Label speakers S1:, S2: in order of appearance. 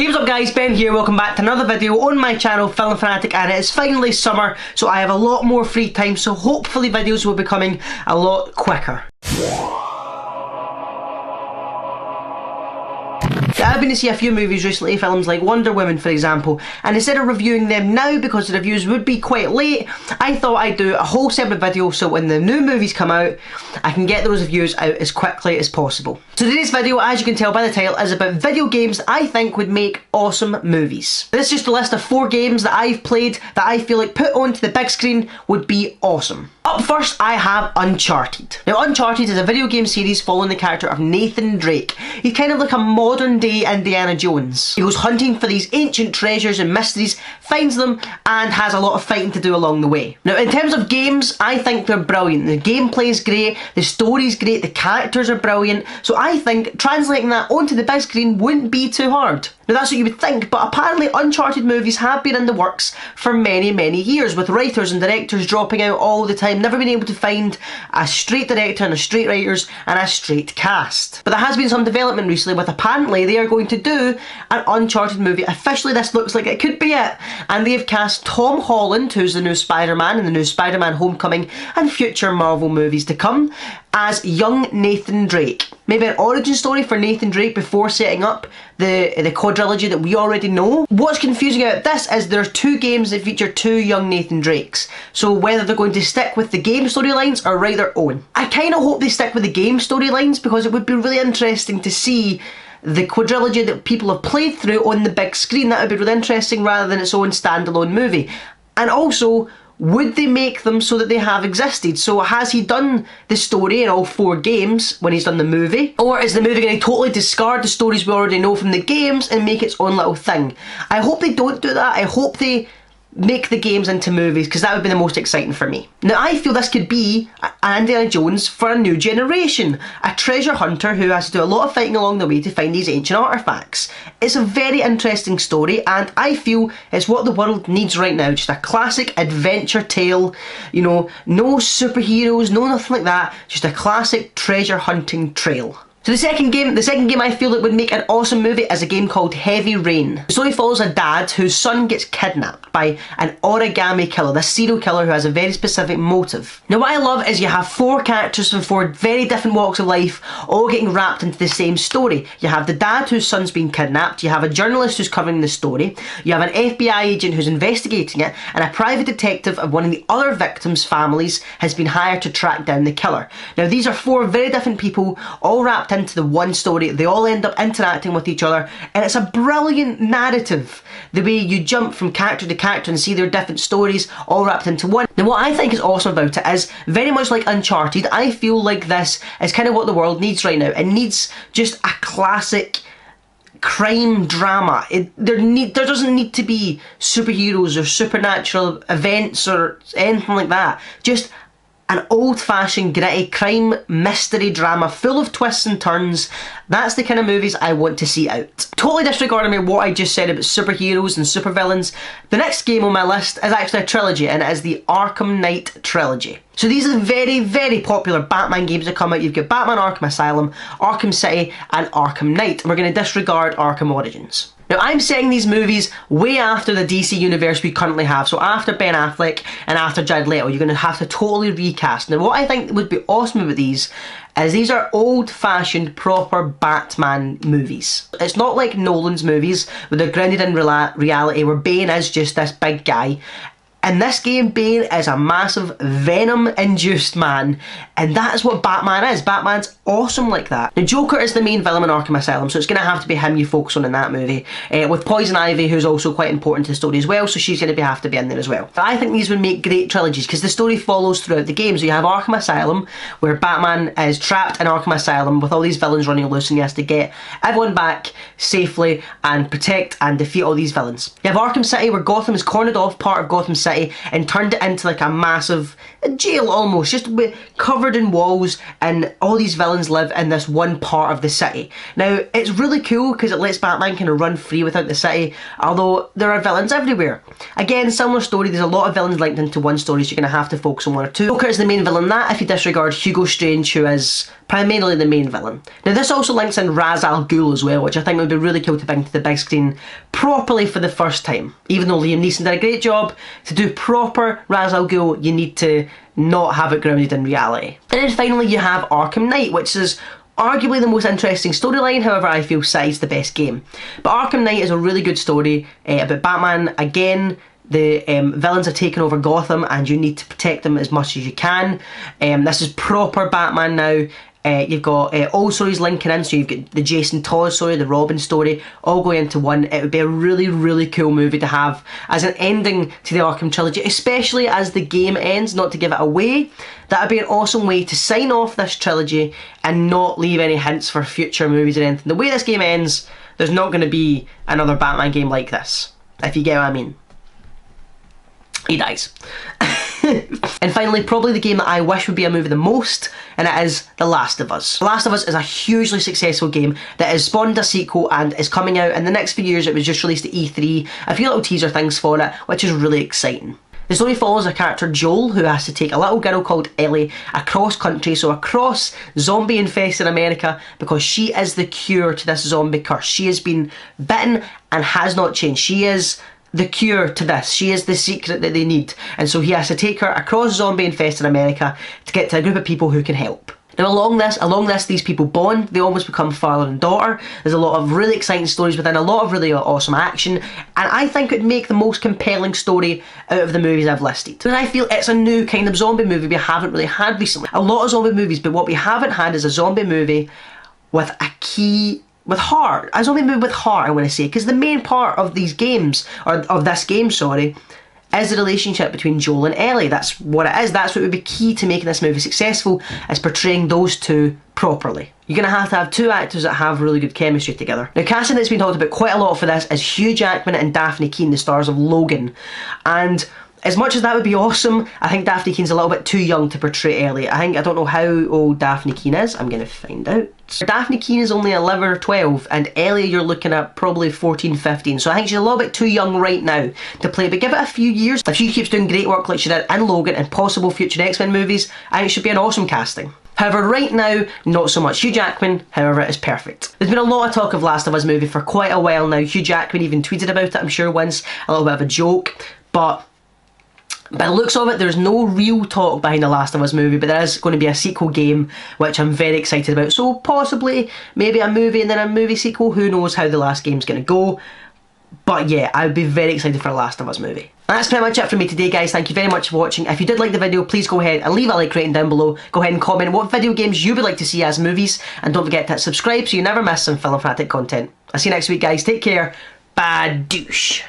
S1: Hey, what's up guys, Ben here, welcome back to another video on my channel FilmFanatic, and it is finally summer, so I have a lot more free time, so hopefully videos will be coming a lot quicker. I've been to see a few movies recently, films like Wonder Woman for example, and instead of reviewing them now because the reviews would be quite late, I thought I'd do a whole separate video so when the new movies come out, I can get those reviews out as quickly as possible. So today's video, as you can tell by the title, is about video games that I think would make awesome movies. This is just a list of 4 games that I've played that I feel like put onto the big screen would be awesome. Up first, I have Uncharted. Now, Uncharted is a video game series following the character of Nathan Drake. He's kind of like a modern day Indiana Jones. He goes hunting for these ancient treasures and mysteries, finds them, and has a lot of fighting to do along the way. Now, in terms of games, I think they're brilliant. The gameplay is great, the story's great, the characters are brilliant, so I think translating that onto the big screen wouldn't be too hard. Now that's what you would think, but apparently Uncharted movies have been in the works for many years, with writers and directors dropping out all the time, never been able to find a straight director and a straight writers and a straight cast. But there has been some development recently with apparently they are going to do an Uncharted movie. Officially this looks like it could be it, and they've cast Tom Holland, who's the new Spider-Man in the new Spider-Man Homecoming and future Marvel movies to come, as young Nathan Drake. Maybe an origin story for Nathan Drake before setting up the quadrilogy that we already know. What's confusing about this is there's 2 games that feature 2 young Nathan Drakes, so whether they're going to stick with the game storylines or write their own. I kind of hope they stick with the game storylines because it would be really interesting to see the quadrilogy that people have played through on the big screen. That would be really interesting rather than its own standalone movie. And also, would they make them so that they have existed? So has he done the story in all 4 games when he's done the movie? Or is the movie going to totally discard the stories we already know from the games and make its own little thing? I hope they don't do that. I hope they make the games into movies because that would be the most exciting for me. Now I feel this could be an Indiana Jones for a new generation. A treasure hunter who has to do a lot of fighting along the way to find these ancient artifacts. It's a very interesting story and I feel it's what the world needs right now. Just a classic adventure tale, you know, no superheroes, no nothing like that, just a classic treasure hunting trail. So the second game I feel that would make an awesome movie is a game called Heavy Rain. The story follows a dad whose son gets kidnapped by an origami killer, this serial killer who has a very specific motive. Now what I love is you have 4 characters from 4 very different walks of life all getting wrapped into the same story. You have the dad whose son's been kidnapped, you have a journalist who's covering the story, you have an FBI agent who's investigating it, and a private detective of one of the other victims' families has been hired to track down the killer. Now these are 4 very different people all wrapped into the one story. They all end up interacting with each other and it's a brilliant narrative, the way you jump from character to character and see their different stories all wrapped into one. Now what I think is awesome about it is, very much like Uncharted, I feel like this is kind of what the world needs right now. It needs just a classic crime drama. There doesn't need to be superheroes or supernatural events or anything like that. Just an old-fashioned gritty crime mystery drama full of twists and turns. That's the kind of movies I want to see out. Totally disregarding what I just said about superheroes and supervillains, the next game on my list is actually a trilogy, and it is the Arkham Knight trilogy. So these are the very popular Batman games that come out. You've got Batman Arkham Asylum, Arkham City and Arkham Knight, and we're going to disregard Arkham Origins. Now I'm setting these movies way after the DC universe we currently have, so after Ben Affleck and after Jared Leto, you're going to have to totally recast. Now what I think would be awesome about these is these are old-fashioned proper Batman movies. It's not like Nolan's movies where they're grounded in reality, where Bane is just this big guy. In this game, Bane is a massive venom-induced man, and that is what Batman is. Batman's awesome like that. Now, Joker is the main villain in Arkham Asylum, so it's going to have to be him you focus on in that movie, with Poison Ivy, who's also quite important to the story as well, so she's going to have to be in there as well. But I think these would make great trilogies, because the story follows throughout the game. So you have Arkham Asylum, where Batman is trapped in Arkham Asylum with all these villains running loose, and he has to get everyone back safely and protect and defeat all these villains. You have Arkham City, where Gotham is cornered off part of Gotham City, city and turned it into like a massive jail almost, just covered in walls, and all these villains live in this one part of the city. Now, it's really cool because it lets Batman kind of run free without the city, although there are villains everywhere. Again, similar story, there's a lot of villains linked into one story, so you're going to have to focus on one or two. Joker is the main villain in that, if you disregard Hugo Strange, who is primarily the main villain. Now, this also links in Ra's al Ghul as well, which I think would be really cool to bring to the big screen properly for the first time. Even though Liam Neeson did a great job, to do proper Ra's al Ghul, you need to not have it grounded in reality. And then finally you have Arkham Knight, which is arguably the most interesting storyline, however I feel City's the best game. But Arkham Knight is a really good story about Batman. Again, the villains have taken over Gotham and you need to protect them as much as you can. This is proper Batman now. You've got all stories linking in, so you've got the Jason Todd story, the Robin story, all going into one. It would be a really, really cool movie to have as an ending to the Arkham trilogy, especially as the game ends, not to give it away. That would be an awesome way to sign off this trilogy and not leave any hints for future movies or anything. The way this game ends, there's not going to be another Batman game like this, if you get what I mean. He dies. And finally, probably the game that I wish would be a movie the most, and it is The Last of Us. The Last of Us is a hugely successful game that has spawned a sequel and is coming out in the next few years. It was just released at E3, a few little teaser things for it, which is really exciting. The story follows a character, Joel, who has to take a little girl called Ellie across country, so across zombie-infested America, because she is the cure to this zombie curse. She has been bitten and has not changed. She is the cure to this. She is the secret that they need. And so he has to take her across zombie-infested America to get to a group of people who can help. Now along this, these people bond, they almost become father and daughter. There's a lot of really exciting stories within, a lot of really awesome action, and I think it would make the most compelling story out of the movies I've listed. And I feel it's a new kind of zombie movie we haven't really had recently. A lot of zombie movies, but what we haven't had is a zombie movie with with heart. A zombie movie with heart, I want to say, because the main part of these games, or of this game, sorry, is the relationship between Joel and Ellie. That's what it is. That's what would be key to making this movie successful, is portraying those two properly. You're going to have two actors that have really good chemistry together. Now, casting that's been talked about quite a lot for this is Hugh Jackman and Daphne Keane, the stars of Logan. And as much as that would be awesome, I think Daphne Keene's a little bit too young to portray Ellie. I don't know how old Daphne Keane is. I'm going to find out. Daphne Keane is only 11 or 12, and Ellie you're looking at probably 14, 15. So I think she's a little bit too young right now to play, but give it a few years. If she keeps doing great work like she did in Logan and possible future X-Men movies, I think it should be an awesome casting. However, right now, not so much. Hugh Jackman, however, is perfect. There's been a lot of talk of Last of Us movie for quite a while now. Hugh Jackman even tweeted about it, I'm sure, once. A little bit of a joke, but by the looks of it, there's no real talk behind the Last of Us movie, but there is going to be a sequel game, which I'm very excited about. So possibly, maybe a movie and then a movie sequel. Who knows how the last game's going to go. But yeah, I would be very excited for a Last of Us movie. That's pretty much it from me today, guys. Thank you very much for watching. If you did like the video, please go ahead and leave a like rating down below. Go ahead and comment what video games you would like to see as movies. And don't forget to subscribe so you never miss some FilmFanatic content. I'll see you next week, guys. Take care. Bad douche.